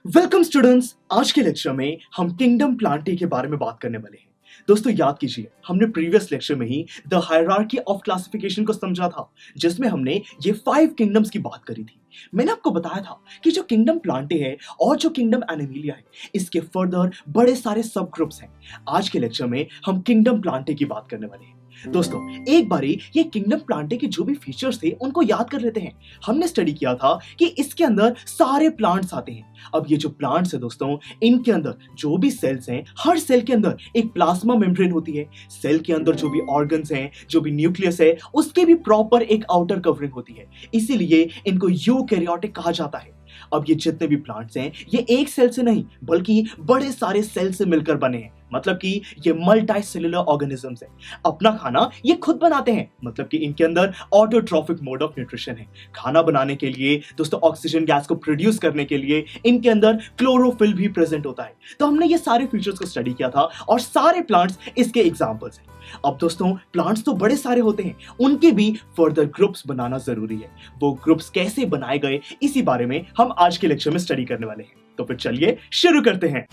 Welcome students. आज के lecture में हम किंगडम प्लांटे के बारे में बात करने वाले हैं। दोस्तों याद कीजिए, हमने प्रीवियस लेक्चर में ही द हायरार्की ऑफ क्लासिफिकेशन को समझा था, जिसमें हमने ये 5 किंगडम्स की बात करी थी। मैंने आपको बताया था कि जो किंगडम प्लांटे है और जो किंगडम एनिमिलिया है, इसके फर्दर बड़े सारे सब ग्रुप्स हैं। आज के लेक्चर में हम किंगडम प्लांटे की बात करने वाले हैं। दोस्तों एक बारी ये किंगडम प्लांटे के जो भी फीचर्स थे उनको याद कर लेते हैं। हमने स्टडी किया था कि इसके अंदर सारे प्लांट्स आते हैं। अब ये जो प्लांट्स है दोस्तों, इनके अंदर जो भी सेल्स हैं, हर सेल के अंदर एक प्लाज्मा मेम्ब्रेन होती है। सेल के अंदर जो भी ऑर्गन्स हैं, जो भी न्यूक्लियस है, उसके भी प्रॉपर एक आउटर कवरिंग होती है। इसीलिए इनको यूकैरियोटिक कहा जाता है। अब ये जितने भी प्लांट्स हैं, ये एक सेल से नहीं बल्कि बड़े सारे सेल से मिलकर बने हैं। मतलब कि ये मल्टी सेलुलर ऑर्गेनिजम्स हैं। अपना खाना ये खुद बनाते हैं, मतलब कि इनके अंदर ऑटोट्रॉफिक मोड ऑफ न्यूट्रिशन है। खाना बनाने के लिए दोस्तों, ऑक्सीजन गैस को प्रोड्यूस करने के लिए इनके अंदर क्लोरोफिल भी प्रेजेंट होता है। तो हमने ये सारे फीचर्स को स्टडी किया था और सारे प्लांट्स इसके एग्जांपल्स हैं। अब दोस्तों प्लांट्स तो बड़े सारे होते हैं, उनके भी फर्दर ग्रुप्स बनाना जरूरी है। वो ग्रुप्स कैसे बनाए गए, इसी बारे में हम आज के लेक्चर में स्टडी करने वाले हैं। तो फिर चलिए शुरू करते हैं।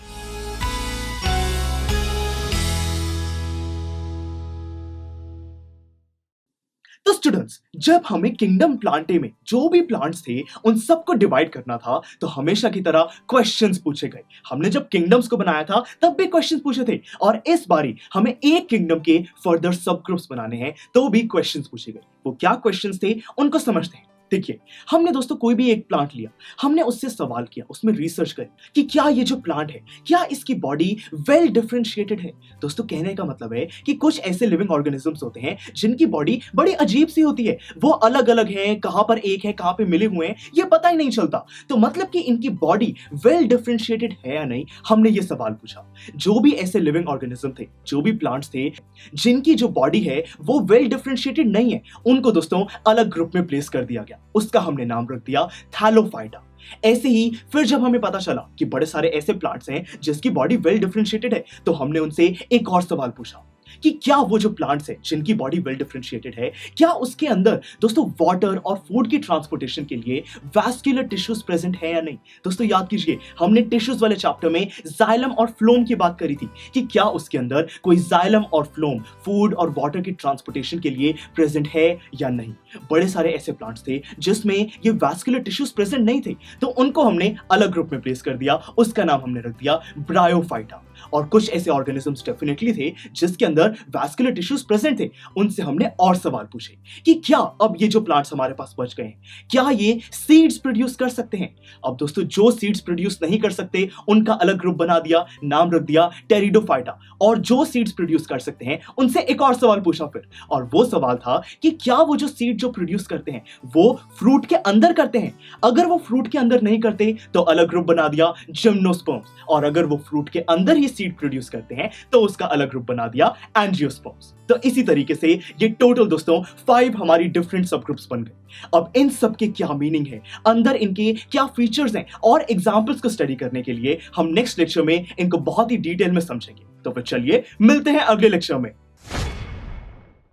तो स्टूडेंट्स, जब हमें किंगडम प्लांटे में जो भी प्लांट्स थे उन सबको डिवाइड करना था, तो हमेशा की तरह क्वेश्चंस पूछे गए। हमने जब किंगडम्स को बनाया था तब भी क्वेश्चंस पूछे थे, और इस बारी हमें एक किंगडम के फर्दर सब ग्रुप्स बनाने हैं, तो भी क्वेश्चंस पूछे गए। वो क्या क्वेश्चंस थे उनको समझते हैं। देखिए, हमने दोस्तों कोई भी एक प्लांट लिया, हमने उससे सवाल किया, उसमें रिसर्च करी कि क्या ये जो प्लांट है, क्या इसकी बॉडी वेल डिफरेंशिएटेड है। दोस्तों कहने का मतलब है कि कुछ ऐसे लिविंग ऑर्गेनिजम्स होते हैं जिनकी बॉडी बड़ी अजीब सी होती है। वो अलग अलग हैं, कहां पर एक है, कहां पे मिले हुए हैं, ये पता ही नहीं चलता। तो मतलब कि इनकी बॉडी वेल डिफरेंशिएटेड है या नहीं, हमने ये सवाल पूछा। जो भी ऐसे लिविंग ऑर्गेनिज्म थे, जो भी प्लांट्स थे जिनकी जो बॉडी है वो वेल डिफरेंशिएटेड नहीं है, उनको दोस्तों अलग ग्रुप में प्लेस कर दिया गया। उसका हमने नाम रख दिया थैलोफाइटा। ऐसे ही फिर जब हमें पता चला कि बड़े सारे ऐसे प्लांट्स हैं जिसकी बॉडी वेल डिफरेंशिएटेड है, तो हमने उनसे एक और सवाल पूछा कि क्या वो जो प्लांट्स हैं जिनकी बॉडी वेल डिफरेंशिएटेड है, क्या उसके अंदर दोस्तों वाटर और फूड की ट्रांसपोर्टेशन के लिए वैस्कुलर टिश्यूज प्रेजेंट है या नहीं। दोस्तों याद कीजिए, हमने टिश्यूज वाले चैप्टर में जाइलम और फ्लोम की बात करी थी कि क्या उसके अंदर कोई जाइलम और फ्लोम फूड और वाटर की ट्रांसपोर्टेशन के लिए प्रेजेंट है या नहीं। बड़े सारे ऐसे प्लांट्स थे जिसमें ये वैस्कुलर टिश्यूज प्रेजेंट नहीं थे, तो उनको हमने अलग ग्रुप में प्लेस कर दिया। उसका नाम हमने रख दिया ब्रायोफाइटा। और कुछ ऐसे ऑर्गेनिजम्स डेफिनेटली थे जिसके अंदर वैस्कुलर टिश्यूज प्रेजेंट थे। उनसे हमने और सवाल पूछे कि क्या अब ये जो प्लांट्स हमारे पास बच गए हैं, क्या ये सीड्स प्रोड्यूस कर सकते हैं। अब दोस्तों जो सीड्स प्रोड्यूस नहीं कर सकते उनका अलग ग्रुप बना दिया, नाम रख दिया टेरिडोफाइटा। और जो सीड्स प्रोड्यूस कर सकते हैं उनसे एक और सवाल पूछा फिर, और वो सवाल था कि क्या वो जो सीड जो प्रोड्यूस करते हैं वो फ्रूट के अंदर करते हैं। अगर वो फ्रूट के अंदर नहीं करते तो अलग ग्रुप बना दिया जिम्नोस्पर्म्स, और अगर वो फ्रूट के अंदर ही सीड प्रोड्यूस करते हैं तो उसका अलग ग्रुप बना दिया एंजियोस्पर्म्स। तो इसी तरीके से ये टोटल दोस्तों 5 हमारी डिफरेंट सब ग्रुप्स बन गए। अब इन सब के क्या मीनिंग है, अंदर इनके क्या फीचर्स हैं, और एग्जांपल्स को स्टडी करने के लिए हम नेक्स्ट लेक्चर में इनको बहुत ही डिटेल में समझेंगे। तो फिर चलिए मिलते हैं अगले लेक्चर में।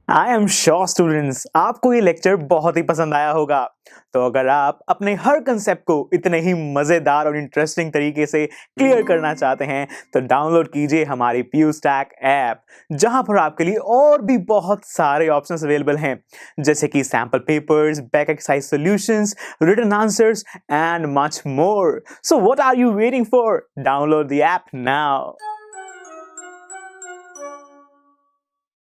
आई एम श्योर स्टूडेंट्स, आपको ये लेक्चर बहुत ही पसंद आया होगा। तो अगर आप अपने हर कंसेप्ट को इतने ही मजेदार और इंटरेस्टिंग तरीके से क्लियर करना चाहते हैं, तो डाउनलोड कीजिए हमारी PuStack ऐप, जहां पर आपके लिए और भी बहुत सारे ऑप्शंस अवेलेबल हैं, जैसे कि sample papers, back exercise solutions, written answers and much more. So what are you waiting for? Download the app now.